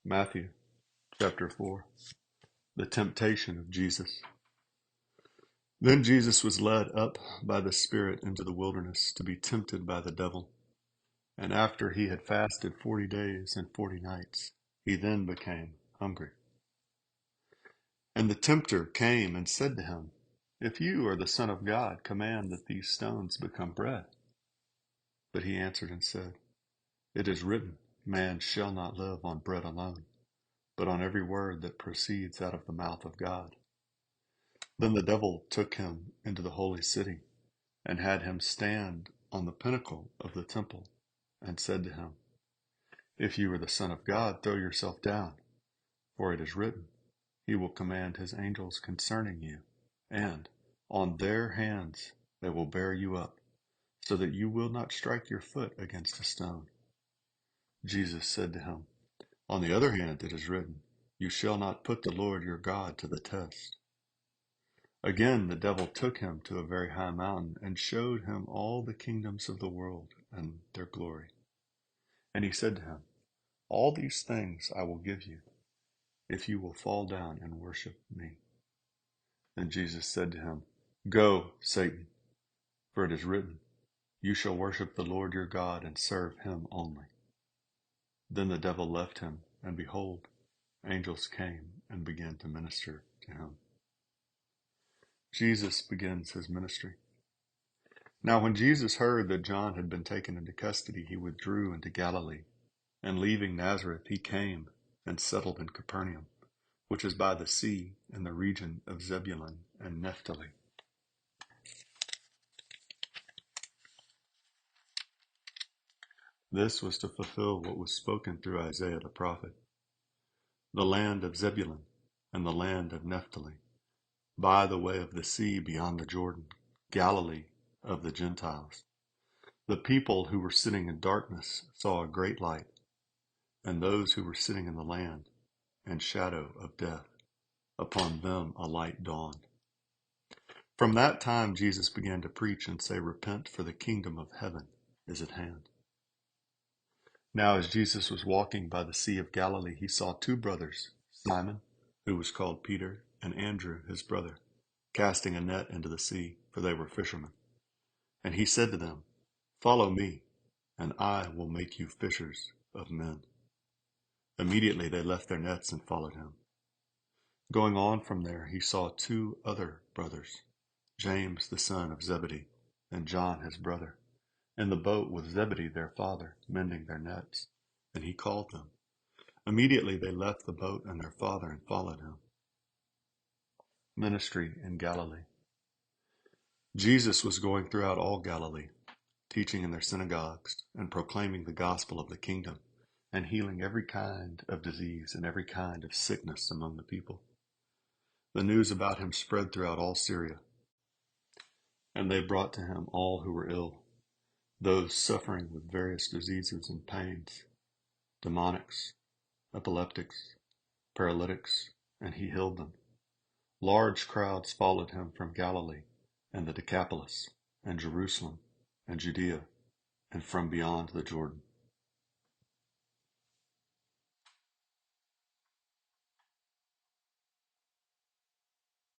Matthew chapter 4. The temptation of Jesus. Then Jesus was led up by the Spirit into the wilderness to be tempted by the devil. And after he had fasted 40 days and 40 nights, he then became hungry. And the tempter came and said to him, "If you are the Son of God, command that these stones become bread." But he answered and said, "It is written, man shall not live on bread alone, but on every word that proceeds out of the mouth of God." Then the devil took him into the holy city, and had him stand on the pinnacle of the temple, and said to him, "If you are the Son of God, throw yourself down, for it is written, he will command his angels concerning you, and on their hands they will bear you up, so that you will not strike your foot against a stone." Jesus said to him, "On the other hand, it is written, you shall not put the Lord your God to the test." Again the devil took him to a very high mountain, and showed him all the kingdoms of the world and their glory. And he said to him, "All these things I will give you, if you will fall down and worship me." Then Jesus said to him, "Go, Satan, for it is written, you shall worship the Lord your God and serve him only." Then the devil left him, and behold, angels came and began to minister to him. Jesus begins his ministry. Now when Jesus heard that John had been taken into custody, he withdrew into Galilee, and leaving Nazareth, he came and settled in Capernaum, which is by the sea in the region of Zebulun and Naphtali. This was to fulfill what was spoken through Isaiah the prophet. The land of Zebulun and the land of Naphtali, by the way of the sea beyond the Jordan, Galilee of the Gentiles. The people who were sitting in darkness saw a great light, and those who were sitting in the land and shadow of death, upon them a light dawned. From that time Jesus began to preach and say, "Repent, for the kingdom of heaven is at hand." Now as Jesus was walking by the Sea of Galilee, he saw two brothers, Simon, who was called Peter, and Andrew his brother, casting a net into the sea, for they were fishermen. And he said to them, "Follow me, and I will make you fishers of men." Immediately they left their nets and followed him. Going on from there, he saw two other brothers, James the son of Zebedee, and John his brother, in the boat with Zebedee their father, mending their nets, and he called them. Immediately they left the boat and their father and followed him. Ministry in Galilee. Jesus was going throughout all Galilee, teaching in their synagogues and proclaiming the gospel of the kingdom, and healing every kind of disease and every kind of sickness among the people. The news about him spread throughout all Syria, and they brought to him all who were ill, those suffering with various diseases and pains, demonics, epileptics, paralytics, and he healed them. Large crowds followed him from Galilee and the Decapolis and Jerusalem and Judea and from beyond the Jordan.